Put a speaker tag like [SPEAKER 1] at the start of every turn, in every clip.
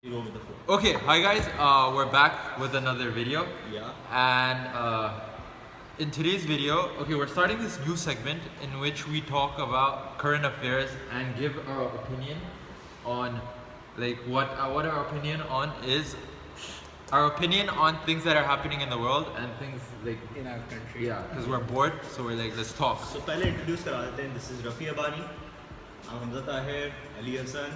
[SPEAKER 1] You go with the flow.
[SPEAKER 2] Okay, hi guys, we're back with another video.
[SPEAKER 1] Yeah.
[SPEAKER 2] And in today's video, we're starting this new segment in which we talk about current affairs and give our opinion on, what our opinion on is, our opinion on things that are happening in the world and things
[SPEAKER 3] in our country.
[SPEAKER 2] yeah, because we're bored, so we're like, let's talk.
[SPEAKER 1] So पहले introduce करा देते हैं. This is Rafi Abani. I'm Hamza Tahir, Ali Hassan,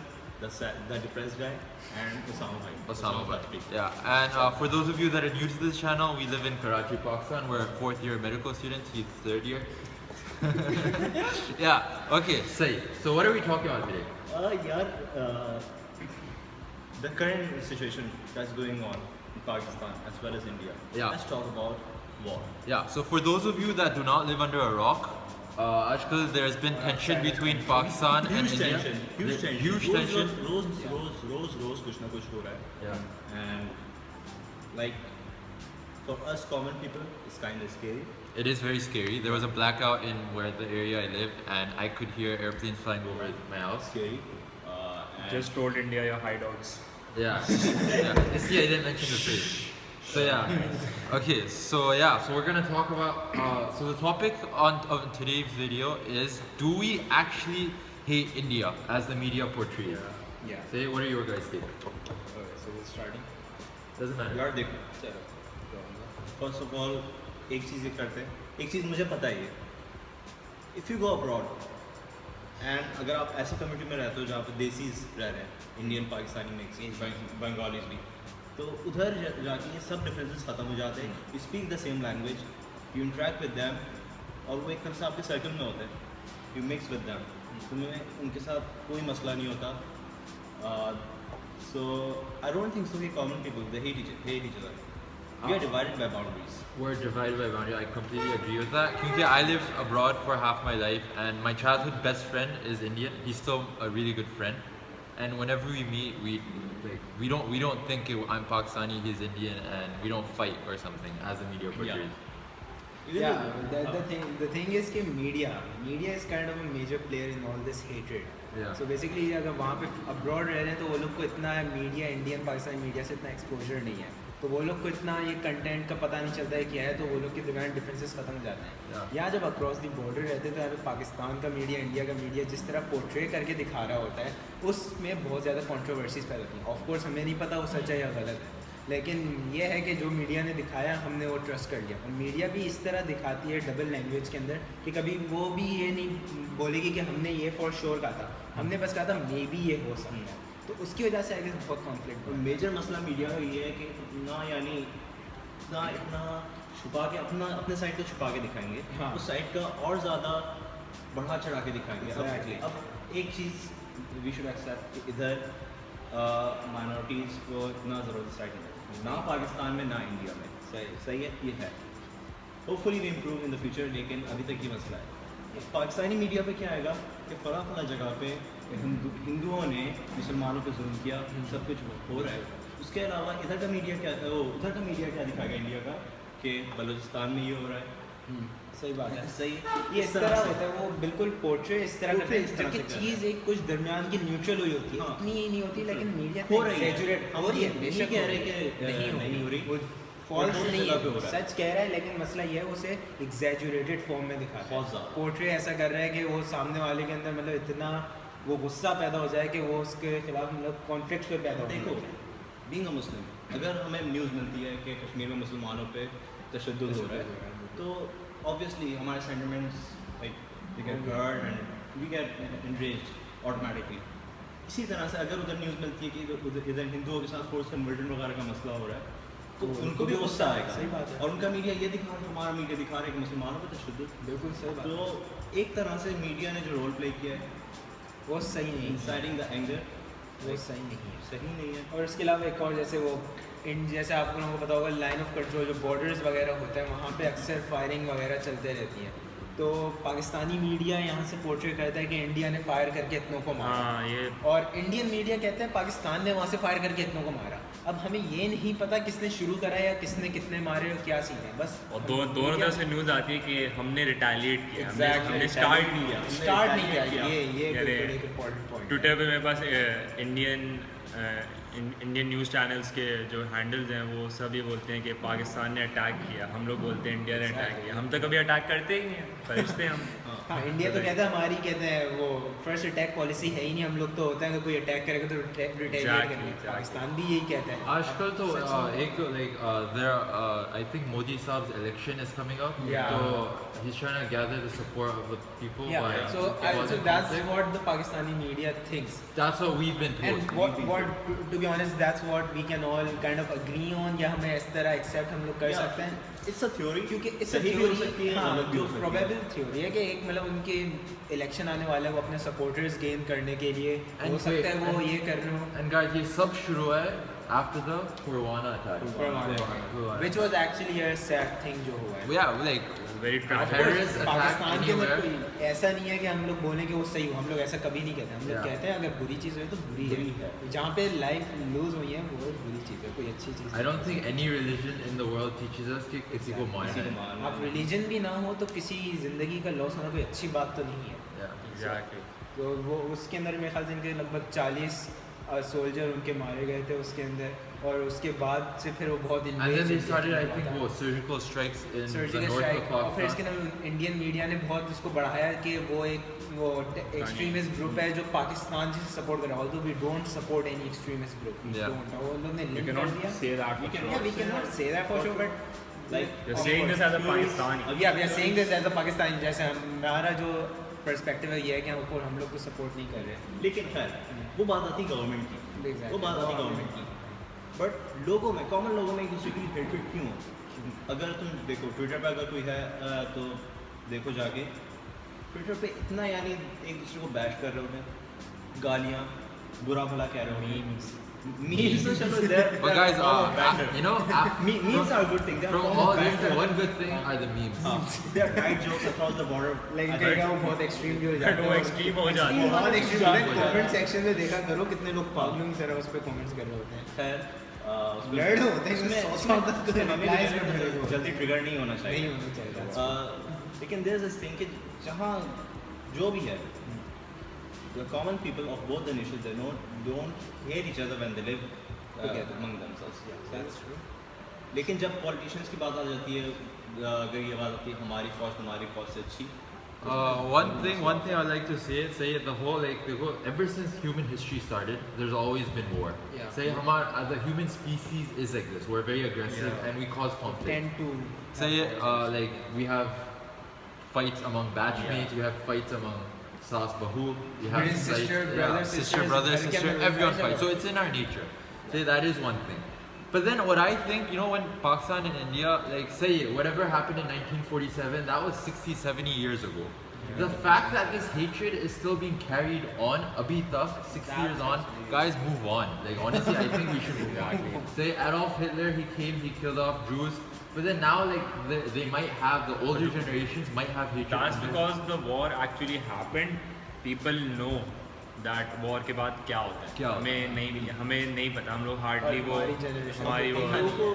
[SPEAKER 1] the depressed guy, and Osama Bhai.
[SPEAKER 2] Osama Bhai.
[SPEAKER 1] Bhai.
[SPEAKER 2] Yeah, and for those of you that are new to this channel, we live in Karachi, Pakistan. We're fourth year medical students, he's third year. Yeah, okay, say. So what are we talking about today?
[SPEAKER 1] The current situation that's going on in Pakistan as well as India.
[SPEAKER 2] Yeah.
[SPEAKER 1] Let's talk about war.
[SPEAKER 2] Yeah, so for those of you that do not live under a rock, actually there's been tension between Pakistan and
[SPEAKER 1] Huge
[SPEAKER 2] India.
[SPEAKER 1] tension. Huge tension.
[SPEAKER 2] Huge tension.
[SPEAKER 1] रोज कुछ ना कुछ हो रहा है.
[SPEAKER 2] Yeah.
[SPEAKER 1] And like for us common people, it's kind of scary.
[SPEAKER 2] It is very scary. There was a blackout in where the area I live, and I could hear airplanes flying over my house.
[SPEAKER 1] Scary. And
[SPEAKER 3] Just told India your hideouts.
[SPEAKER 2] Yeah. Yeah. See, I didn't mention the phrase. So yeah. Okay. So yeah. So we're gonna talk about. So the topic of today's video is: do we actually hate India as the media portrays?
[SPEAKER 3] Yeah.
[SPEAKER 2] Say, what are your guys' take?
[SPEAKER 3] Okay, so we're starting.
[SPEAKER 2] Doesn't matter.
[SPEAKER 1] यार देखो, first of all एक चीज़ ये करते हैं. एक चीज़ मुझे पता ही है. If you go abroad and अगर आप ऐसी कम्युनिटी में रहते हो जहाँ पे देसीज रह रहे हैं, इंडियन, पाकिस्तानी मिक्स, बंगालीज भी, तो उधर जाके ये सब डिफरेंसेस ख़त्म हो जाते हैं. You speak the same language, you interact with them, और वो एक तरह से आपके सर्कल में होते हैं. यू मिक्स विद दैम, तुम्हें उनके साथ कोई मसला नहीं होता. So I don't think so. We common people, they hate each other. We are divided by boundaries.
[SPEAKER 2] We're divided by boundary. I completely agree with that. Because I lived abroad for half my life, and my childhood best friend is Indian. He's still a really good friend, and whenever we meet, we don't think I'm Pakistani, he's Indian, and we don't fight or something as the media portrays.
[SPEAKER 3] Yeah, the thing is कि media is kind of a major player in all this hatred.
[SPEAKER 2] Yeah.
[SPEAKER 3] So basically अगर वहाँ पे abroad रह रहे हैं तो वो लोग को इतना मीडिया, इंडियन पाकिस्तानी मीडिया से इतना एक्सपोजर नहीं है, तो वो लोग को इतना ये कंटेंट का पता नहीं चलता है क्या है, तो वो लोग के दरमियान डिफरेंसेस खत्म हो जाते हैं.
[SPEAKER 2] Yeah.
[SPEAKER 3] यहाँ जब अक्रॉस दी बॉर्डर रहते हैं तो यहाँ पे पाकिस्तान का मीडिया, इंडिया का मीडिया जिस तरह पोर्ट्रे करके दिखा रहा होता है, उसमें बहुत ज़्यादा कॉन्ट्रोवर्सीज पैदा होती हैं. ऑफकोर्स हमें नहीं पता वो सच है या गलत है, लेकिन ये है कि जो मीडिया ने दिखाया हमने वो ट्रस्ट कर लिया. और मीडिया भी इस तरह दिखाती है डबल लैंग्वेज के अंदर कि कभी वो भी ये नहीं बोलेगी कि हमने ये फॉर श्योर कहा था, हमने बस कहा था मे बी ये हो सकता है. तो उसकी वजह से आई गेस बहुत कॉन्फ्लिक्ट
[SPEAKER 1] और मेजर मसला मीडिया का ये है कि इतना छुपा के अपने साइड को छुपा के दिखाएंगे.
[SPEAKER 3] हाँ.
[SPEAKER 1] उस साइड का और ज़्यादा बढ़ा चढ़ा के दिखाएंगे.
[SPEAKER 3] Exactly.
[SPEAKER 1] अब एक चीज़ वी शुड एक्सेप्ट कि इधर माइनॉरिटीज़ को इतना ज़रूरत साइड नहीं है, ना पाकिस्तान में ना इंडिया में. सही है, ये है. Hopefully we improve in the future, लेकिन अभी तक ये मसला है. पाकिस्तानी मीडिया पे क्या आएगा कि फला जगह पे हिंदुओं ने मुसलमानों पे जुल्म किया, सब कुछ हो रहा है. उसके अलावा इधर का मीडिया क्या, उधर का मीडिया क्या दिखाएगा इंडिया का कि बलूचिस्तान में ये हो रहा है.
[SPEAKER 3] सही बात है.
[SPEAKER 1] सही.
[SPEAKER 3] ये इस तरह होता है, वो बिल्कुल पोर्ट्रे इस तरह करते
[SPEAKER 1] इस
[SPEAKER 3] हैं
[SPEAKER 1] तरह
[SPEAKER 3] कि
[SPEAKER 1] से करते
[SPEAKER 3] चीज़ एक कुछ दरमियान की न्यूट्रल हुई होती है.
[SPEAKER 1] हाँ.
[SPEAKER 3] इतनी ही नहीं होती, लेकिन मीडिया
[SPEAKER 1] हो रही है.
[SPEAKER 3] exaggerate
[SPEAKER 1] हम
[SPEAKER 3] हो रही है.
[SPEAKER 1] नहीं
[SPEAKER 3] बेशक
[SPEAKER 1] कह
[SPEAKER 3] हो
[SPEAKER 1] रहे
[SPEAKER 3] रही है.
[SPEAKER 1] कि नहीं हो रही.
[SPEAKER 3] वो फॉल्स
[SPEAKER 1] बहुत
[SPEAKER 3] नहीं
[SPEAKER 1] जगह पे हो
[SPEAKER 3] है,
[SPEAKER 1] रहा है.
[SPEAKER 3] सच कह रहा है, लेकिन मसला ये है उसे एग्जैजुरेटेड फॉर्म में दिखाता
[SPEAKER 1] बहुत
[SPEAKER 3] है.
[SPEAKER 1] ज़्यादा.
[SPEAKER 3] पोर्ट्रे ऐसा कर रहा है कि वो सामने वाले के अंदर मतलब इतना वो गुस्सा पैदा हो जाए कि वो उसके खिलाफ मतलब कॉन्फ्लिक्ट पे पैदा हो.
[SPEAKER 1] देखो, बीइंग अ मुस्लिम, अगर हमें न्यूज़ मिलती है कि कश्मीर में मुसलमानों पे तशद्दुद हो रहा है, तो ऑब्वियसली हमारे sentiments like get hurt and we get enraged automatically. इसी तरह से अगर उधर न्यूज़ मिलती है कि इधर हिंदुओं के साथ फोर्स कन्वर्जन वगैरह का मसला हो रहा है, तो उनको भी गुस्सा आएगा.
[SPEAKER 3] सही बात है.
[SPEAKER 1] और उनका मीडिया ये दिखा रहा है, हमारा मीडिया दिखा रहा है कि मुसलमानों पे तशद्दुद.
[SPEAKER 3] बिल्कुल सही बात है.
[SPEAKER 1] तो एक तरह से मीडिया ने जो रोल प्ले किया है
[SPEAKER 3] वो सही नहीं है,
[SPEAKER 1] इंसाइडिंग द एंगर,
[SPEAKER 3] वो सही नहीं है.
[SPEAKER 1] सही नहीं है.
[SPEAKER 3] और इसके अलावा एक और जैसे वो जैसे आप लोगों को पता होगा लाइन ऑफ कंट्रोल जो बॉर्डर्स वगैरह होते हैं वहाँ पे अक्सर फायरिंग वगैरह चलते रहती है. तो पाकिस्तानी मीडिया यहाँ से पोर्ट्रे करता है कि इंडिया ने फायर करके इतनों को मारा.
[SPEAKER 4] हाँ, ये
[SPEAKER 3] और इंडियन मीडिया कहते हैं पाकिस्तान ने वहाँ से फायर करके इतनों को मारा. अब हमें ये नहीं पता किसने शुरू करा या किसने कितने मारे और क्या सीन है. बस
[SPEAKER 4] और दोनों तरफ से न्यूज़ आती है कि हमने रिटालिएट किया, हमने स्टार्ट नहीं किया.
[SPEAKER 3] स्टार्ट नहीं किया. ये
[SPEAKER 4] अरे,
[SPEAKER 3] एक इम्पोर्टेंट पॉइंट.
[SPEAKER 4] ट्विटर पे मेरे पास इंडियन इंडियन न्यूज़ चैनल्स के जो हैंडल्स हैं वो सब ये बोलते हैं कि पाकिस्तान ने अटैक किया, हम लोग बोलते हैं इंडिया ने अटैक किया। हम तो कभी अटैक करते ही नहीं हैं, फरिश्ते हम।
[SPEAKER 3] हाँ, इंडिया तो कहता है हमारी, कहते हैं वो फर्स्ट अटैक पॉलिसी है ही नहीं। हम लोग तो होता है कि कोई अटैक करेगा तो रिटेलिएट करेंगे। पाकिस्तान भी यही कहता है
[SPEAKER 2] आजकल तो एक like there I think Modi साहब's election is coming up.
[SPEAKER 3] Yeah.
[SPEAKER 2] So he's trying to gather the support of the people.
[SPEAKER 3] Yeah,
[SPEAKER 2] by
[SPEAKER 3] so
[SPEAKER 2] causing
[SPEAKER 3] that's
[SPEAKER 2] conflict.
[SPEAKER 3] what the Pakistani media thinks.
[SPEAKER 2] That's what we've been told.
[SPEAKER 3] And what to be honest, that's what we can all kind of agree on, या हमें इस तरह accept हम लोग कर सकते हैं।
[SPEAKER 1] It's a theory,
[SPEAKER 3] क्योंकि इट्स
[SPEAKER 1] सही भी हो सकती है,
[SPEAKER 3] हाँ,
[SPEAKER 1] गलत भी
[SPEAKER 3] जो
[SPEAKER 1] हो सकती है।
[SPEAKER 3] प्रोबेबल थ्योरी है कि एक मतलब उनके इलेक्शन आने वाला है, वो अपने सपोर्टर्स गेन करने के लिए हो सकता है वो ये कर रहे हो।
[SPEAKER 2] And guys, ये सब शुरू है after the Pulwama attack.
[SPEAKER 3] Which was actually a sad thing जो हुआ है।
[SPEAKER 2] Yeah, like
[SPEAKER 4] very
[SPEAKER 3] Of
[SPEAKER 4] tragic.
[SPEAKER 3] course,
[SPEAKER 2] terrorist attack
[SPEAKER 3] Pakistan के अंदर
[SPEAKER 2] anywhere.
[SPEAKER 3] कोई ऐसा नहीं है कि हम लोग बोलें कि वो सही हो। हम लोग ऐसा कभी नहीं कहते। हम लोग
[SPEAKER 2] Yeah.
[SPEAKER 3] कहते हैं अगर बुरी चीज़ हुई तो बुरी
[SPEAKER 1] बुरी
[SPEAKER 3] है।
[SPEAKER 1] है।
[SPEAKER 3] जहाँ पे लाइफ लूज हुई है वो बुरी चीज़ है, कोई अच्छी चीज़
[SPEAKER 2] I don't think any religion in the world teaches us कि किसी को मारना
[SPEAKER 1] किसी को
[SPEAKER 2] है.
[SPEAKER 1] मारना
[SPEAKER 3] आप
[SPEAKER 1] है।
[SPEAKER 3] रिलीजन भी ना हो तो किसी ज़िंदगी का लॉस होना कोई अच्छी बात तो नहीं है।
[SPEAKER 2] Yeah.
[SPEAKER 4] एग्जैक्टली।
[SPEAKER 3] तो वो उसके अंदर मेरे ख्याल से इनके लगभग 40 सोल्जर उनके मारे गए थे उसके अंदर, और उसके बाद से फिर वो बहुत
[SPEAKER 2] And then they started, I think, what, surgical strikes in the
[SPEAKER 3] surgical
[SPEAKER 2] north
[SPEAKER 3] strike,
[SPEAKER 2] of
[SPEAKER 3] और फिर इसके
[SPEAKER 2] Pakistan.
[SPEAKER 3] अंदर इंडियन मीडिया ने बहुत उसको बढ़ाया कि वो एक एक्सट्रीमिस्ट ग्रुप है जो पाकिस्तान से सपोर्ट कर रहा है। Although we don't support any extremist group, we
[SPEAKER 2] Yeah.
[SPEAKER 3] Don't. वो लोग ने
[SPEAKER 4] You
[SPEAKER 3] लिंक कर
[SPEAKER 4] cannot
[SPEAKER 3] दिया।
[SPEAKER 4] say that.
[SPEAKER 3] Yeah, we cannot say that for sure, but
[SPEAKER 1] Like,
[SPEAKER 4] You're saying this as a Pakistani.
[SPEAKER 3] yeah, we are saying this as a Pakistani। जैसे हमारा जो perspective है ये है कि हम लोग को सपोर्ट नहीं कर रहे।
[SPEAKER 1] लेकिन खैर वो बात आती गवर्नमेंट की,
[SPEAKER 3] Exactly.
[SPEAKER 1] वो बात आती गवर्नमेंट की। बट लोगों में, कॉमन लोगों में एक दूसरे के लिए हेटरेट क्यों हो? अगर तुम देखो ट्विटर पे अगर कोई है तो देखो जाके ट्विटर पे इतना यानी एक दूसरे को बैश कर रहे होते हैं, गालियाँ, बुरा भला कह रहे होते हैं। Memes तो चलो
[SPEAKER 2] But guys, you know,
[SPEAKER 1] memes are a good thing. They are
[SPEAKER 2] from
[SPEAKER 1] form of
[SPEAKER 2] all this,
[SPEAKER 1] banter.
[SPEAKER 2] the one good thing are the memes.
[SPEAKER 1] They are tight jokes across the border.
[SPEAKER 3] लेकिन
[SPEAKER 1] I
[SPEAKER 3] कई
[SPEAKER 1] think-
[SPEAKER 3] बार वो बहुत extreme भी हो जाता है।
[SPEAKER 4] वो extreme हो जाता है।
[SPEAKER 3] बहुत एक्सट्रीम
[SPEAKER 1] हो जाता है।
[SPEAKER 3] कमेंट सेक्शन में देखा करो कितने लोग पागलों की तरह उस पे कमेंट्स कर रहे होते हैं।
[SPEAKER 1] खैर उसमें-
[SPEAKER 3] Blurred होते हैं,
[SPEAKER 1] उसमें-
[SPEAKER 3] उसमें
[SPEAKER 1] उसमें हमें भी
[SPEAKER 3] replies में blurred होते हैं।
[SPEAKER 1] जल्दी ट्रिगर नहीं होना चाहिए।
[SPEAKER 3] नहीं होना चाहिए।
[SPEAKER 1] लेकिन देयर इज दिस थिंग कि जहाँ जो भी है, the common people of both the nations, they don't hate each other when they live
[SPEAKER 3] Together.
[SPEAKER 1] among themselves. Yeah,
[SPEAKER 3] That's true.
[SPEAKER 1] लेकिन जब पॉलिटिशियंस की बात आ जाती है, अगर ये बात आती है हमारी फौज तुम्हारी फौज से अच्छी,
[SPEAKER 2] One thing I'd like to say the whole ever since human history started, there's always been war.
[SPEAKER 3] Yeah.
[SPEAKER 2] Say the human species is like this. We're very aggressive
[SPEAKER 4] Yeah.
[SPEAKER 2] and we cause conflict.
[SPEAKER 3] Tend to
[SPEAKER 2] Say like we have fights among batchmates, we have fights among Saas Bahu, we have
[SPEAKER 3] Brother, sister,
[SPEAKER 2] fights-
[SPEAKER 3] brother,
[SPEAKER 2] sister,
[SPEAKER 3] sisters,
[SPEAKER 2] brother,
[SPEAKER 3] every
[SPEAKER 2] sister,
[SPEAKER 3] camera
[SPEAKER 2] everyone
[SPEAKER 3] fights
[SPEAKER 2] fights. So it's in our nature. Say that is one thing. But then what I think, you know, when Pakistan and India, like say whatever happened in 1947, that was 60, 70 years ago. The fact that this hatred is still being carried on, abhi tak, 60 years on, guys, move on. Like honestly, I think we should move on. Say Adolf Hitler, he came, he killed off Jews, but then now like they might have, the older generations might have hatred.
[SPEAKER 4] That's
[SPEAKER 2] in them.
[SPEAKER 4] because the war actually happened. People know that war के बाद क्या होता है।
[SPEAKER 2] क्या होता
[SPEAKER 4] हमें नहीं पता, हम लोग हार्डली वो
[SPEAKER 3] हमारी generation
[SPEAKER 4] हमारी वो
[SPEAKER 1] लोगों को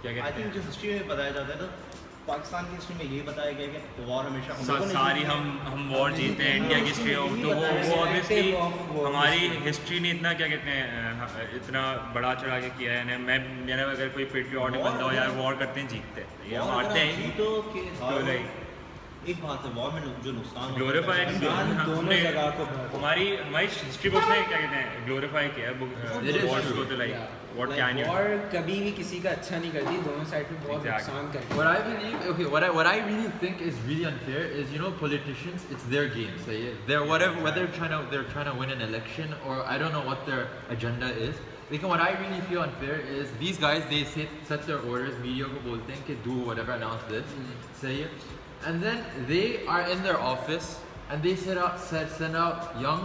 [SPEAKER 4] क्या
[SPEAKER 1] आई
[SPEAKER 4] कहते
[SPEAKER 1] थिंक
[SPEAKER 4] हैं
[SPEAKER 1] जो हिस्ट्री में बताया जाता है, तो पाकिस्तान की हिस्ट्री में यही बताया गया कि वॉर हमेशा हम लोगों ने
[SPEAKER 4] सारी
[SPEAKER 1] जीती है।
[SPEAKER 4] हम वॉर जीते हैं इंडिया की हिस्ट्री ऑफ, तो वो ऑब्वियसली हमारी हिस्ट्री ने इतना क्या कहते हैं इतना बड़ा चढ़ा के किया है। मैंने अगर कोई पेट्रियाटिक बंदा हो यार वॉर करते हैं जीतते हैं, ये
[SPEAKER 1] वॉर
[SPEAKER 4] हम हारते
[SPEAKER 1] अगर
[SPEAKER 4] हैं
[SPEAKER 1] जीतो कि हारो,
[SPEAKER 4] तो like-
[SPEAKER 1] एक बात है वॉर में जो नुकसान होता है,
[SPEAKER 4] ग्लोरीफाई
[SPEAKER 3] नुकसान दोनों जगह को बहुत है।
[SPEAKER 4] हमारी हिस्ट्री बुक में क्या कहते हैं ग्लोरीफाई किया है
[SPEAKER 2] It is
[SPEAKER 4] वॉर्स
[SPEAKER 2] true.
[SPEAKER 4] को, तो like what can you
[SPEAKER 3] war कभी भी किसी का अच्छा नहीं करती, दोनों साइड पे बहुत
[SPEAKER 4] Exactly.
[SPEAKER 3] नुकसान करती
[SPEAKER 2] What I believe, okay, what I really think is really unfair is, you know, politicians, it's their game. Say they're whether they're trying to win an election or I don't know what their agenda is. Because what I really feel unfair is these guys, they set their orders, media ko bolte hain ki do whatever, announce this, say it, and then they are in their office and they send out young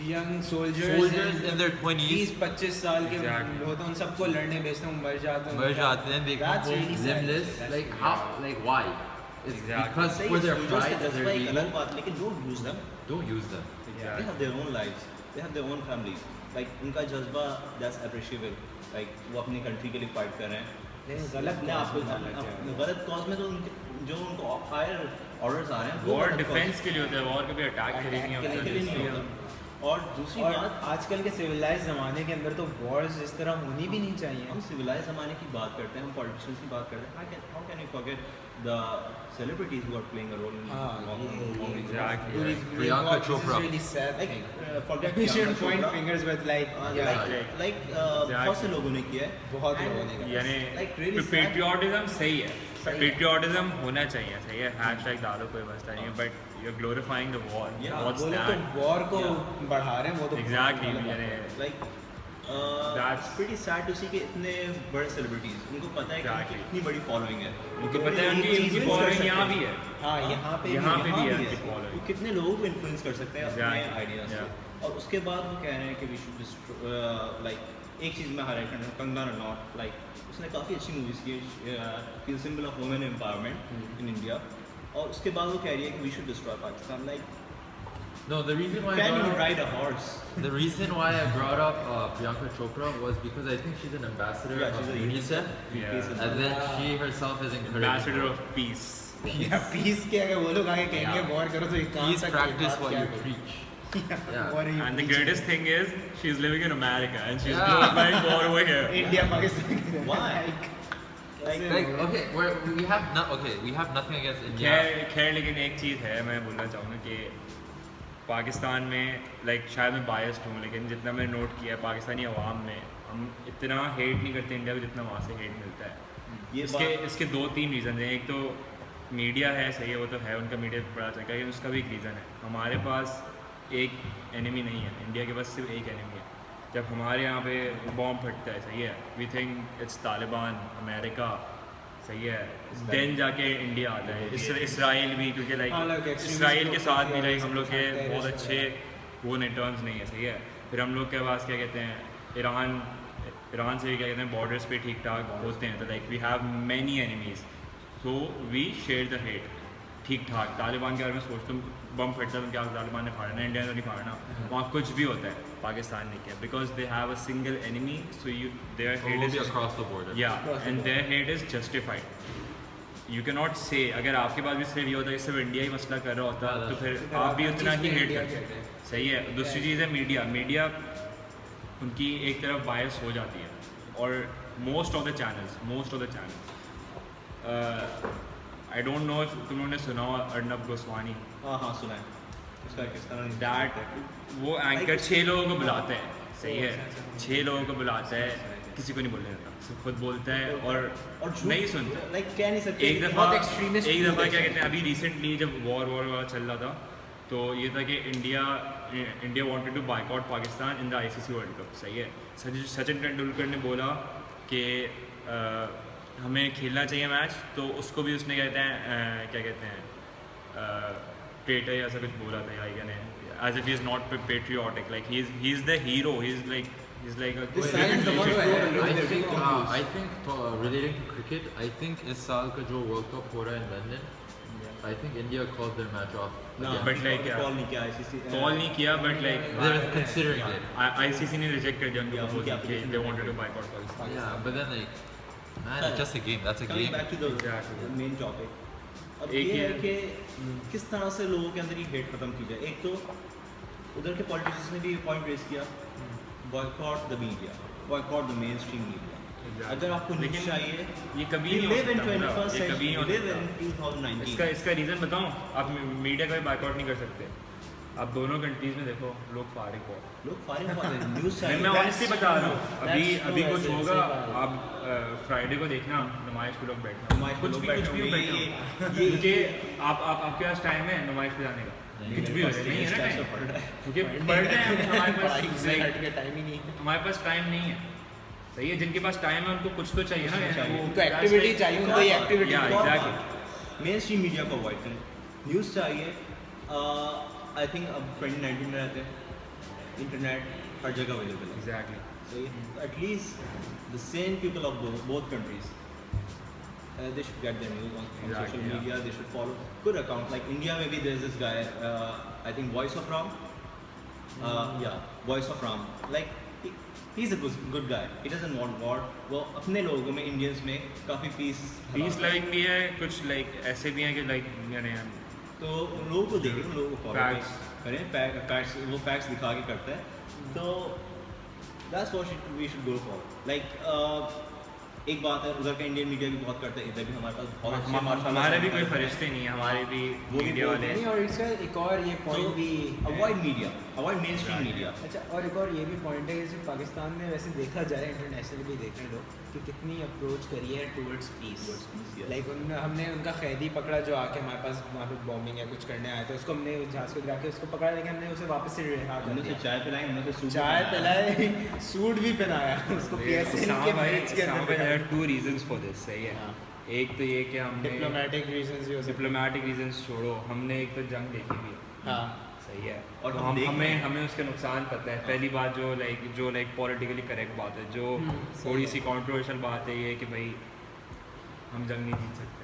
[SPEAKER 3] young
[SPEAKER 2] soldiers in their 20s
[SPEAKER 3] 20-25 साल के
[SPEAKER 4] Exactly.
[SPEAKER 3] होते हैं, उन सबको लड़ने भेजते हैं, मर जाते हैं,
[SPEAKER 2] मर जाते हैं, they come
[SPEAKER 3] That's
[SPEAKER 2] home
[SPEAKER 3] really sad.
[SPEAKER 2] limbless.
[SPEAKER 3] That's
[SPEAKER 2] Like
[SPEAKER 3] really
[SPEAKER 2] how, like why? It's
[SPEAKER 4] Exactly.
[SPEAKER 2] because
[SPEAKER 1] सही
[SPEAKER 2] for
[SPEAKER 1] है,
[SPEAKER 2] their
[SPEAKER 1] soldiers
[SPEAKER 2] pride,
[SPEAKER 1] का
[SPEAKER 2] their
[SPEAKER 1] जज्बा एक
[SPEAKER 2] ego.
[SPEAKER 1] अलग बात, लेकिन don't use them.
[SPEAKER 2] Don't use them.
[SPEAKER 1] They have their own lives. They have their own families. Like उनका जज्बा that's appreciable. Like वो अपनी कंट्री के लिए फाइट कर रहे हैं।
[SPEAKER 3] नहीं, गलत
[SPEAKER 1] अपने आप
[SPEAKER 3] cause में डालना चाहिए।
[SPEAKER 1] गलत कॉज में तो जो उनको हायर ऑर्डर्स आ रहे हैं
[SPEAKER 4] वॉर
[SPEAKER 1] गलत
[SPEAKER 4] डिफेंस के लिए होता है, वॉर कभी अटैक के लिए नहीं
[SPEAKER 1] cause के लिए नहीं
[SPEAKER 4] होता
[SPEAKER 1] होता। और दूसरी
[SPEAKER 3] और
[SPEAKER 1] बात,
[SPEAKER 3] आजकल के सिविलाइज ज़माने के अंदर तो वॉर्स इस तरह होनी भी नहीं चाहिए।
[SPEAKER 1] हम सिविलाइज ज़माने की बात करते हैं, हम पॉलिटिशियंस की बात करते हैं, how can you forget the celebrities who are playing a role in
[SPEAKER 4] Exactly.
[SPEAKER 2] Priyanka Chopra.
[SPEAKER 3] Really sad
[SPEAKER 1] like
[SPEAKER 3] thing.
[SPEAKER 1] forget
[SPEAKER 3] We should
[SPEAKER 1] Priyanka
[SPEAKER 3] point
[SPEAKER 1] Chopra.
[SPEAKER 3] fingers with like
[SPEAKER 1] like बहुत से लोगों ने किया है,
[SPEAKER 3] बहुत लोगों ने कहा।
[SPEAKER 4] यानी
[SPEAKER 1] Like, really sad.
[SPEAKER 4] पेट्रियाटिज्म सही है,
[SPEAKER 1] सही है।
[SPEAKER 4] पेट्रियाटिज्म होना चाहिए, सही है, हैशटैग डालो कोई मसला नहीं है, but you are glorifying the war,
[SPEAKER 1] Yeah,
[SPEAKER 4] what's
[SPEAKER 3] बोले तो
[SPEAKER 4] दैट?
[SPEAKER 3] वॉर को
[SPEAKER 1] Yeah.
[SPEAKER 3] बढ़ा रहे हैं वो तो
[SPEAKER 4] एग्जैक्टली,
[SPEAKER 3] गलत बात है।
[SPEAKER 4] यानी
[SPEAKER 1] like
[SPEAKER 4] That's-
[SPEAKER 1] pretty sad to see कि इतने बड़े सेलिब्रिटीज, उनको पता है कि
[SPEAKER 4] Exactly.
[SPEAKER 1] उनकी इतनी बड़ी फॉलोइंग है,
[SPEAKER 4] उनको पता है उनकी
[SPEAKER 1] चीज़
[SPEAKER 4] उनकी
[SPEAKER 1] influence कर
[SPEAKER 4] फॉलोइंग
[SPEAKER 1] सकते
[SPEAKER 4] यहाँ
[SPEAKER 1] हैं।
[SPEAKER 4] भी है,
[SPEAKER 3] हाँ यहाँ पे
[SPEAKER 4] यहाँ पे
[SPEAKER 1] यहाँ
[SPEAKER 4] भी है
[SPEAKER 1] भी
[SPEAKER 4] उनकी
[SPEAKER 1] है।
[SPEAKER 4] following।
[SPEAKER 1] वो कितने लोगों को इन्फ्लुएंस कर सकते हैं अपने
[SPEAKER 4] Exactly.
[SPEAKER 1] Ideas
[SPEAKER 4] Yeah.
[SPEAKER 1] से। और उसके बाद वो कह रहे हैं कि वी शुड लाइक एक चीज़ मैं हाईलाइट करना, कंगना रनौत, लाइक उसने काफ़ी अच्छी मूवीज़ की, symbol of women empowerment in India, और उसके बाद वो कह रही है कि we should destroy Pakistan. Like
[SPEAKER 2] No, the reason why I
[SPEAKER 1] can
[SPEAKER 2] brought
[SPEAKER 1] you
[SPEAKER 2] up-
[SPEAKER 1] ride a horse?
[SPEAKER 2] the reason why I brought up Priyanka Chopra was because I think she's an ambassador
[SPEAKER 1] Yeah, she's
[SPEAKER 2] of
[SPEAKER 1] a
[SPEAKER 2] UNICEF,
[SPEAKER 4] Yeah.
[SPEAKER 2] and then she herself is encouraging
[SPEAKER 4] Ambassador of peace.
[SPEAKER 3] या piece के अगर वो लोग आगे कहेंगे
[SPEAKER 4] Yeah.
[SPEAKER 3] War करो तो एक काम
[SPEAKER 2] peace,
[SPEAKER 3] तक
[SPEAKER 2] practice
[SPEAKER 3] बात
[SPEAKER 2] what
[SPEAKER 3] क्या
[SPEAKER 2] you
[SPEAKER 3] करें?
[SPEAKER 2] preach.
[SPEAKER 3] Yeah.
[SPEAKER 2] Yeah.
[SPEAKER 3] What are you
[SPEAKER 4] And the
[SPEAKER 3] preaching?
[SPEAKER 4] greatest thing is she's living in America and she's
[SPEAKER 2] Yeah.
[SPEAKER 4] glorifying war over here.
[SPEAKER 3] India Pakistan
[SPEAKER 1] Why?
[SPEAKER 3] Like,
[SPEAKER 2] Like, okay, we have we have nothing against India.
[SPEAKER 4] खैर लेकिन एक चीज़ है, मैं बोलना चाहूँगा कि पाकिस्तान में like शायद मैं बायस्ड हूँ, लेकिन जितना मैंने नोट किया है पाकिस्तानी अवाम में, हम इतना हेट नहीं करते इंडिया को जितना वहाँ से हेट मिलता है।
[SPEAKER 1] ये
[SPEAKER 4] इसके 2-3 रीज़न हैं। एक तो मीडिया है, सही है, वो तो है, उनका मीडिया बड़ा चल रहा है, उसका भी एक रीज़न है, हमारे पास एक एनिमी नहीं है, इंडिया के पास सिर्फ एक एनिमी है। जब हमारे यहाँ पे बॉम्ब फटता है, सही है, we think it's Taliban, America, सही है, देन जाके इंडिया आता है, इसराइल भी, क्योंकि
[SPEAKER 3] हाँ,
[SPEAKER 4] लाइक
[SPEAKER 3] like extremist
[SPEAKER 4] इसराइल के
[SPEAKER 3] लोग
[SPEAKER 4] साथ
[SPEAKER 3] काफी
[SPEAKER 4] भी लाइक
[SPEAKER 3] हैं,
[SPEAKER 4] हम लोग के
[SPEAKER 3] terrorist
[SPEAKER 4] बहुत अच्छे
[SPEAKER 3] वगैरह।
[SPEAKER 4] वो नहीं टर्म्स नहीं है, सही है। फिर हम लोग के पास क्या कहते हैं, ईरान से भी क्या कहते हैं बॉर्डर्स पे ठीक ठाक होते हैं, तो like we have many enemies, so we share the hate ठीक ठाक। तालिबान के बारे में सोचता हूँ, बम फटता है तो क्या तालिबान ने फाड़ना, इंडिया ने नहीं फाड़ना, वहाँ कुछ भी होता है, पाकिस्तान ने किया, because they have a single enemy, so you their
[SPEAKER 2] So
[SPEAKER 4] hate
[SPEAKER 2] we'll be
[SPEAKER 4] is
[SPEAKER 2] across the border.
[SPEAKER 4] या
[SPEAKER 3] Across the
[SPEAKER 4] and
[SPEAKER 3] border.
[SPEAKER 4] Their hate is justified. You can not say, अगर आपके पास भी सिर्फ ये होता है कि सिर्फ इंडिया ही मसला कर रहा होता तो फिर
[SPEAKER 3] फिर
[SPEAKER 4] आप भी
[SPEAKER 3] हर
[SPEAKER 4] उतना
[SPEAKER 3] चीज़
[SPEAKER 4] ही
[SPEAKER 3] में
[SPEAKER 4] हेट
[SPEAKER 3] इंडिया
[SPEAKER 4] करते,
[SPEAKER 3] कहते हैं।
[SPEAKER 4] सही है। दूसरी चीज़ है मीडिया उनकी एक तरफ बायस हो जाती है, और most of the channels I don't know if तुम लोगों ने सुना हो अर्नब गोस्वामी,
[SPEAKER 1] हाँ हाँ सुना है उसका किस तरह
[SPEAKER 4] दैट वो एंकर 6 लोगों को बुलाते हैं, सही है, 6 लोगों को बुलाता है, किसी को नहीं बोलने देता, सिर्फ खुद बोलता है और नहीं सुनता।
[SPEAKER 1] लाइक कह नहीं सकते
[SPEAKER 4] एक दफ़ा
[SPEAKER 3] बहुत extremist
[SPEAKER 4] क्या
[SPEAKER 3] view
[SPEAKER 4] कहते हैं, अभी रिसेंटली जब वॉर चल रहा था, तो ये था कि India wanted to boycott Pakistan in the ICC world cup, सही है। सचिन तेंदुलकर ने बोला कि हमें खेलना चाहिए मैच, तो उसको भी उसने क्या कहते हैं ट्रेटर या ऐसा कुछ बोला था, या कहने as if he is not patriotic, like he is the hero, he is like
[SPEAKER 3] This science the motto है।
[SPEAKER 2] I think relating to cricket, I think इस साल का जो World Cup हो रहा है in London, I think India called their match off.
[SPEAKER 1] ना
[SPEAKER 2] again.
[SPEAKER 4] but like,
[SPEAKER 1] call नहीं किया आईसीसी,
[SPEAKER 4] कॉल नहीं किया, but like
[SPEAKER 2] They're considering it.
[SPEAKER 4] ICC ने रिजेक्ट कर दिया उनका
[SPEAKER 1] Yeah,
[SPEAKER 4] प्रपोजल
[SPEAKER 1] उनकी
[SPEAKER 4] कि they wanted to boycott Pakistan.
[SPEAKER 2] Yeah, but then like, man, it's just a game. That's a
[SPEAKER 1] Coming
[SPEAKER 2] game.
[SPEAKER 1] back to the
[SPEAKER 4] Exactly.
[SPEAKER 1] main topic, अब
[SPEAKER 4] एक
[SPEAKER 1] ये है
[SPEAKER 4] ये-
[SPEAKER 1] कि किस तरह से लोगों के अंदर ये हेट खत्म की जाए। एक तो उधर के पॉलिटिशियंस ने भी ये पॉइंट रेज किया, boycott the media, boycott the main stream media. अगर आपको न्यूज़
[SPEAKER 4] लेकिन
[SPEAKER 1] चाहिए,
[SPEAKER 4] ये कभी
[SPEAKER 1] we
[SPEAKER 4] नहीं हो
[SPEAKER 1] live in
[SPEAKER 4] सकता,
[SPEAKER 1] 21st
[SPEAKER 4] ये कभी
[SPEAKER 1] century,
[SPEAKER 4] नहीं हो
[SPEAKER 1] we live
[SPEAKER 4] सकता।
[SPEAKER 1] in 2019।
[SPEAKER 4] इसका रीज़न बताऊं, आप मीडिया का भी बायकॉट नहीं कर सकते। आप दोनों कंट्रीज में देखो, लोग फारिग बहुत,
[SPEAKER 1] लोग फारिग बहुत हैं, न्यूज़
[SPEAKER 4] मैं
[SPEAKER 1] चाहिए।
[SPEAKER 4] ऑनेस्टली बता रहा हूँ। अभी
[SPEAKER 3] true,
[SPEAKER 4] कुछ
[SPEAKER 3] ऐसे-
[SPEAKER 4] होगा,
[SPEAKER 3] ऐसे बात है।
[SPEAKER 4] आप फ्राइडे को देखना, नुमाइश पे लोग बैठना,
[SPEAKER 1] नुमाइश पे
[SPEAKER 4] कुछ
[SPEAKER 1] लोग
[SPEAKER 4] भी
[SPEAKER 1] बैठे होंगे,
[SPEAKER 4] बैठना, क्योंकि आपके पास टाइम है नुमाइश पे जाने का, कुछ भी हो जाए, नहीं है ना time? क्योंकि पढ़ रहे हैं हमारे
[SPEAKER 3] पढ़ाई
[SPEAKER 4] पास,
[SPEAKER 3] से
[SPEAKER 4] like,
[SPEAKER 3] हट के टाइम ही नहीं है।
[SPEAKER 4] हमारे पास टाइम नहीं है, सही है। जिनके पास टाइम है उनको कुछ तो चाहिए ना,
[SPEAKER 1] चाहिए।
[SPEAKER 3] उनको एक्टिविटी चाहिए, उनको ये एक्टिविटी
[SPEAKER 4] Yeah,
[SPEAKER 1] और
[SPEAKER 4] exactly.
[SPEAKER 1] मेन स्ट्रीम मीडिया को अवॉइड करें, न्यूज़ चाहिए। आई थिंक अब 2019 में रहते हैं, इंटरनेट हर जगह अवेलेबल है,
[SPEAKER 4] Exactly.
[SPEAKER 1] सही है। At least the same people of both countries, they should get their news on
[SPEAKER 4] Exactly,
[SPEAKER 1] social
[SPEAKER 4] yeah.
[SPEAKER 1] media, they should follow good accounts. Like India, maybe there's this guy, I think Voice of Ram. Yeah, Voice of Ram. Like he's a good guy. He doesn't want war. वो अपने लोगों में, Indians में काफ़ी
[SPEAKER 4] peace loving भी है, कुछ like ऐसे भी हैं कि लाइक यानी
[SPEAKER 1] तो उन लोगों को देखें, उन लोगों को फॉलो
[SPEAKER 4] Facts.
[SPEAKER 1] करें। करें, फैक्ट्स वो फैक्ट्स दिखा के करता है, तो that's what we should go for. Like एक बात है, उधर का इंडियन मीडिया भी बहुत करता है, इधर भी हमारे पास बहुत अच्छे
[SPEAKER 4] हमारे भी कोई फरिश्ते नहीं है, हमारे भी
[SPEAKER 1] वो भी
[SPEAKER 4] मीडिया वाले
[SPEAKER 1] बोलते
[SPEAKER 3] नहीं, और इसका एक और ये पॉइंट भी
[SPEAKER 1] avoid media, avoid main stream media.
[SPEAKER 3] अच्छा, और एक और ये भी पॉइंट है कि पाकिस्तान में वैसे देखा जाए, इंटरनेशनल भी देखें लोग कि कितनी अप्रोच करी है टूवर्ड्स पीस।
[SPEAKER 1] yes.
[SPEAKER 3] लाइक हमने उनका कैदी पकड़ा जो आके हमारे पास वहाँ पे बॉम्बिंग या कुछ करने आया था, उसको हमने जहाज़ को गिरा के उसको पकड़ा, लेकिन हमने उसे वापस से रिहा कर
[SPEAKER 1] हमने उसे
[SPEAKER 3] दिया।
[SPEAKER 1] चाय पिलाई, हमने उसे सूप
[SPEAKER 3] चाय
[SPEAKER 1] पिलाया।
[SPEAKER 3] पिलाए, सूट भी पहनाया उसको, PSN के ब्रिज के अंदर
[SPEAKER 4] there are 2 reasons for this, सही है।
[SPEAKER 3] हाँ।
[SPEAKER 4] एक तो ये कि हमने
[SPEAKER 3] डिप्लोमेटिक रीजंस भी हो सकते
[SPEAKER 4] डिप्लोमेटिक रीजंस छोड़ो, हमने एक तो जंग देखी भी है,
[SPEAKER 3] हैं। हाँ,
[SPEAKER 4] सही है,
[SPEAKER 1] और
[SPEAKER 4] और
[SPEAKER 1] हम देख रहे हैं।
[SPEAKER 4] हमें उसके नुकसान पता है। पहली बात जो लाइक पॉलिटिकली करेक्ट बात है, जो
[SPEAKER 3] सही
[SPEAKER 4] थोड़ी
[SPEAKER 3] है।
[SPEAKER 4] सी कंट्रोवर्शियल बात है, ये कि भाई हम जंग नहीं जीत सकते।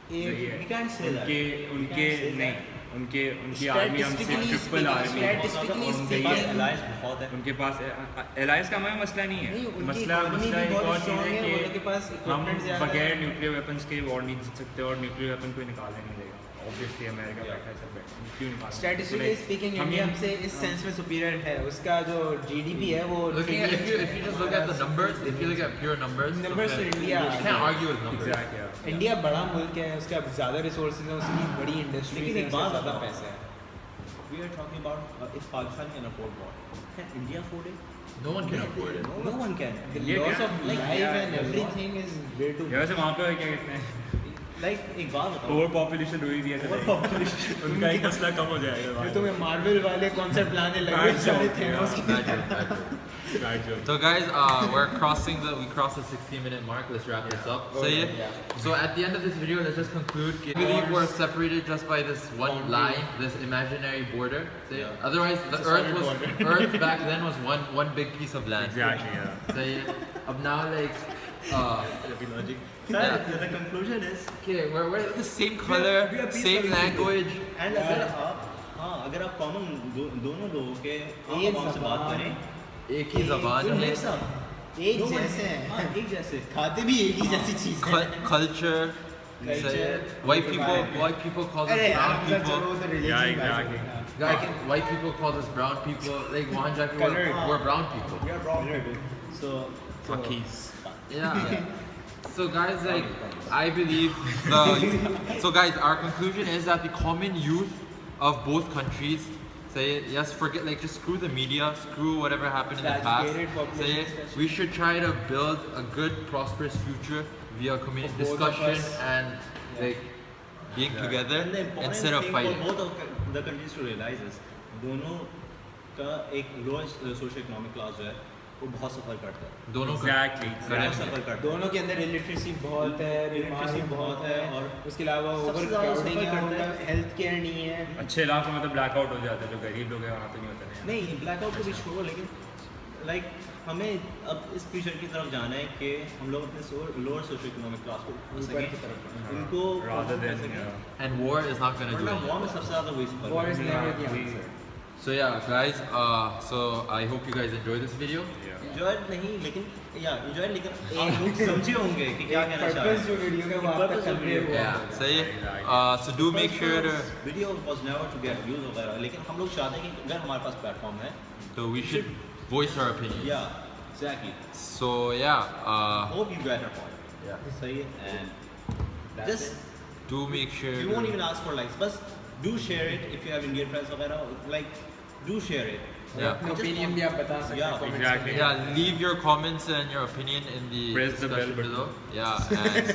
[SPEAKER 3] एक
[SPEAKER 4] सही है।
[SPEAKER 1] We can't say that.
[SPEAKER 4] उनके
[SPEAKER 1] We can't say
[SPEAKER 4] नहीं,
[SPEAKER 1] that.
[SPEAKER 4] उनकी आर्मी हमसे
[SPEAKER 3] Statistically
[SPEAKER 4] ट्रिपल
[SPEAKER 3] speaking,
[SPEAKER 4] आर्मी है।
[SPEAKER 3] statistically
[SPEAKER 1] उनके
[SPEAKER 3] speaking,
[SPEAKER 1] पास allies बहुत है।
[SPEAKER 4] उनके पास एलाइज का हमें मसला नहीं
[SPEAKER 3] नहीं,
[SPEAKER 4] है,
[SPEAKER 3] उनकी
[SPEAKER 4] मसला
[SPEAKER 3] economy
[SPEAKER 4] मसला
[SPEAKER 3] भी
[SPEAKER 4] एक
[SPEAKER 3] बहुत
[SPEAKER 4] और चीज़
[SPEAKER 3] strong
[SPEAKER 4] है
[SPEAKER 3] है,
[SPEAKER 4] कि
[SPEAKER 3] उनके पास
[SPEAKER 4] हम
[SPEAKER 3] equipment ज़्यादा
[SPEAKER 4] बगैर
[SPEAKER 3] है।
[SPEAKER 4] न्यूक्लियर वेपन्स के वॉर नहीं जीत सकते, और न्यूक्लियर वेपन कोई निकालने नहीं देगा। ऑब्वियसली अमेरिका बैठा है, सब बैठा है, क्यों निकाल?
[SPEAKER 3] स्टैटिस्टिकली स्पीकिंग इंडिया हमसे इस सेंस में सुपीरियर है। उसका जो GDP है वो
[SPEAKER 2] Looking at, if you just look at the numbers, if you look at pure numbers,
[SPEAKER 3] Numbers
[SPEAKER 2] okay,
[SPEAKER 3] to India.
[SPEAKER 2] you can't argue with numbers.
[SPEAKER 4] Exactly, yeah.
[SPEAKER 3] India बड़ा मुल्क है, उसके ज़्यादा रिसोर्सेज हैं, उसकी बड़ी इंडस्ट्री
[SPEAKER 1] लेकिन
[SPEAKER 3] है,
[SPEAKER 1] एक
[SPEAKER 3] उसका
[SPEAKER 1] बात
[SPEAKER 3] ज़्यादा
[SPEAKER 1] बताओ।
[SPEAKER 3] पैसा है।
[SPEAKER 1] We are talking about if Pakistan can afford war, can India afford it?
[SPEAKER 2] No one can afford it.
[SPEAKER 1] No one can.
[SPEAKER 3] The
[SPEAKER 4] ये
[SPEAKER 3] loss
[SPEAKER 4] क्या?
[SPEAKER 3] of
[SPEAKER 1] Like,
[SPEAKER 3] life
[SPEAKER 1] yeah,
[SPEAKER 3] and
[SPEAKER 1] yeah,
[SPEAKER 3] everything is way too
[SPEAKER 4] ये वैसे वहाँ पे क्या कहते हैं,
[SPEAKER 1] Like एक बात बताओ,
[SPEAKER 4] ओवर पॉपुलेशन हुई थी ऐसे, उनका एक मसला कम हो जाएगा।
[SPEAKER 3] ये तुम्हें मार्वल वाले कॉन्सेप्ट लाने लगे
[SPEAKER 4] Bad
[SPEAKER 3] सारे
[SPEAKER 4] joke,
[SPEAKER 3] थेनोस
[SPEAKER 4] yeah.
[SPEAKER 3] के।
[SPEAKER 2] Bad joke, bad joke.
[SPEAKER 4] Right, Joe.
[SPEAKER 2] So guys, we crossed the 60-minute mark. Let's wrap this up. So
[SPEAKER 3] yeah.
[SPEAKER 2] So at the end of this video, let's just conclude. I believe we're separated just by this one line, this imaginary border. Say,
[SPEAKER 1] Yeah.
[SPEAKER 2] Otherwise, the
[SPEAKER 3] It's a
[SPEAKER 2] Earth
[SPEAKER 3] solid
[SPEAKER 2] was Earth back then was one big piece of land.
[SPEAKER 4] Exactly, yeah.
[SPEAKER 2] So of now, like,
[SPEAKER 1] logic. Sir, the conclusion is
[SPEAKER 2] okay, we're the same color,
[SPEAKER 1] we are
[SPEAKER 2] same
[SPEAKER 1] peaceful
[SPEAKER 2] language.
[SPEAKER 1] and अगर आप common दोनों लोगों के
[SPEAKER 3] एक
[SPEAKER 1] आम से बात
[SPEAKER 3] ज़बान,
[SPEAKER 1] करें,
[SPEAKER 2] एक ही ज़बान है.
[SPEAKER 1] mix up.
[SPEAKER 3] एक
[SPEAKER 1] No one-
[SPEAKER 3] जैसे हैं।
[SPEAKER 1] हाँ, एक जैसे।
[SPEAKER 3] खाते भी एक ही जैसी चीज़ है।
[SPEAKER 2] Culture.
[SPEAKER 3] Culture,
[SPEAKER 2] Say, white people call us
[SPEAKER 3] अरे यार,
[SPEAKER 2] brown
[SPEAKER 3] हमसे चलो
[SPEAKER 2] people.
[SPEAKER 3] वो तो
[SPEAKER 4] Yeah,
[SPEAKER 3] religion
[SPEAKER 4] exactly.
[SPEAKER 3] बात है।
[SPEAKER 2] Guys, white people call us brown people. Like Mohan Jackie,
[SPEAKER 3] Colored.
[SPEAKER 2] we're brown people.
[SPEAKER 1] We are brown people. So
[SPEAKER 4] Fuckies.
[SPEAKER 2] Yeah. So guys, like I believe so guys, our conclusion is that the common youth of both countries say yes, forget, like, just screw the media, screw whatever happened in the
[SPEAKER 3] Educated
[SPEAKER 2] past.
[SPEAKER 3] population
[SPEAKER 2] Say
[SPEAKER 3] especially.
[SPEAKER 2] we should try to build a good, prosperous future via community
[SPEAKER 3] For both of
[SPEAKER 2] discussion
[SPEAKER 3] us.
[SPEAKER 2] and like being
[SPEAKER 4] Yeah.
[SPEAKER 2] together
[SPEAKER 1] and the important
[SPEAKER 2] instead of
[SPEAKER 1] thing
[SPEAKER 2] fighting.
[SPEAKER 1] for both of the countries to realize is दोनों का एक lower socio economic class जो है वो बहुत सफ़र करता है,
[SPEAKER 2] दोनों का
[SPEAKER 4] Exactly.
[SPEAKER 1] बहुत
[SPEAKER 2] Correct.
[SPEAKER 1] सफ़र करता है।
[SPEAKER 3] दोनों के अंदर इलिटरेसी बहुत है, बीमारी
[SPEAKER 1] Illiteracy
[SPEAKER 3] बहुत
[SPEAKER 1] बहुत
[SPEAKER 3] है,
[SPEAKER 1] है, और
[SPEAKER 3] उसके अलावा
[SPEAKER 1] सबसे
[SPEAKER 3] ओवर
[SPEAKER 1] ज़्यादा
[SPEAKER 3] क्राउडिंग
[SPEAKER 1] suffer
[SPEAKER 3] है,
[SPEAKER 1] करता
[SPEAKER 3] उनका
[SPEAKER 1] है।
[SPEAKER 3] हेल्थ केयर नहीं है।
[SPEAKER 4] अच्छे इलाकों में तो ब्लैकआउट हो जाता है, जो गरीब लोग हैं वहाँ तो नहीं होता है।
[SPEAKER 1] नहीं, ब्लैकआउट को भी छोड़ो, लेकिन लाइक हमें अब इस फ्यूचर की तरफ जाना है कि हम लोग अपने लोअर सोशो इकोनॉमिक क्लास को उठा
[SPEAKER 3] ऊपर
[SPEAKER 1] सकें,
[SPEAKER 3] की तरफ बढ़ना।
[SPEAKER 1] उनको
[SPEAKER 4] Rather
[SPEAKER 1] कर
[SPEAKER 4] than,
[SPEAKER 1] सकें।
[SPEAKER 2] and war is not going to do
[SPEAKER 1] वरना
[SPEAKER 2] it.
[SPEAKER 1] वॉर में सबसे ज़्यादा वही सफ़र
[SPEAKER 3] War
[SPEAKER 1] है।
[SPEAKER 3] is never the answer.
[SPEAKER 2] So yeah, guys. So I hope you guys enjoyed this video.
[SPEAKER 1] Enjoy नहीं, लेकिन enjoy, लेकिन आप लोग समझे होंगे कि क्या कहना चाह रहे
[SPEAKER 3] पर्पस जो
[SPEAKER 1] हैं।
[SPEAKER 3] वीडियो का वो आप तक convey हुआ
[SPEAKER 2] Yeah.
[SPEAKER 3] होगा।
[SPEAKER 2] So yeah. So do make sure to.
[SPEAKER 1] Video was never to get views वगैरह, लेकिन हम लोग चाहते हैं कि अगर हमारे पास प्लेटफॉर्म है,
[SPEAKER 2] So we should voice our opinion.
[SPEAKER 1] या exactly,
[SPEAKER 2] So yeah.
[SPEAKER 1] Hope you get a point.
[SPEAKER 2] Yeah.
[SPEAKER 1] सही है, and
[SPEAKER 3] That's
[SPEAKER 1] just
[SPEAKER 2] Do make sure.
[SPEAKER 1] You won't even ask for likes, बस do share it if you have Indian friends वगैरह, like do share it.
[SPEAKER 2] Yeah.
[SPEAKER 3] अपनी opinion भी आप बता सकते
[SPEAKER 1] Yeah,
[SPEAKER 3] हैं comments
[SPEAKER 4] exactly.
[SPEAKER 3] में।
[SPEAKER 2] Yeah, leave your comments and your opinion in the
[SPEAKER 4] Press the bell
[SPEAKER 2] discussion
[SPEAKER 4] button.
[SPEAKER 2] below. Yeah, and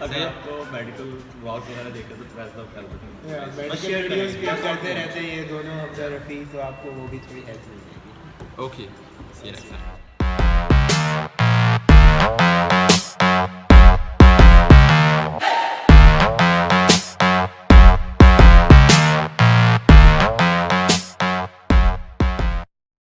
[SPEAKER 1] अगर
[SPEAKER 2] Yeah.
[SPEAKER 1] आपको मेडिकल व्लॉग्स वगैरह देखते तो press the bell button.
[SPEAKER 3] Yeah,
[SPEAKER 1] बस
[SPEAKER 3] medical
[SPEAKER 1] शेयर
[SPEAKER 3] videos भी
[SPEAKER 1] करें।
[SPEAKER 3] करते रहते हैं ये दोनों अफजल रफी, तो आपको वो भी थोड़ी हेल्प मिल जाएगी।
[SPEAKER 2] okay. See you next time.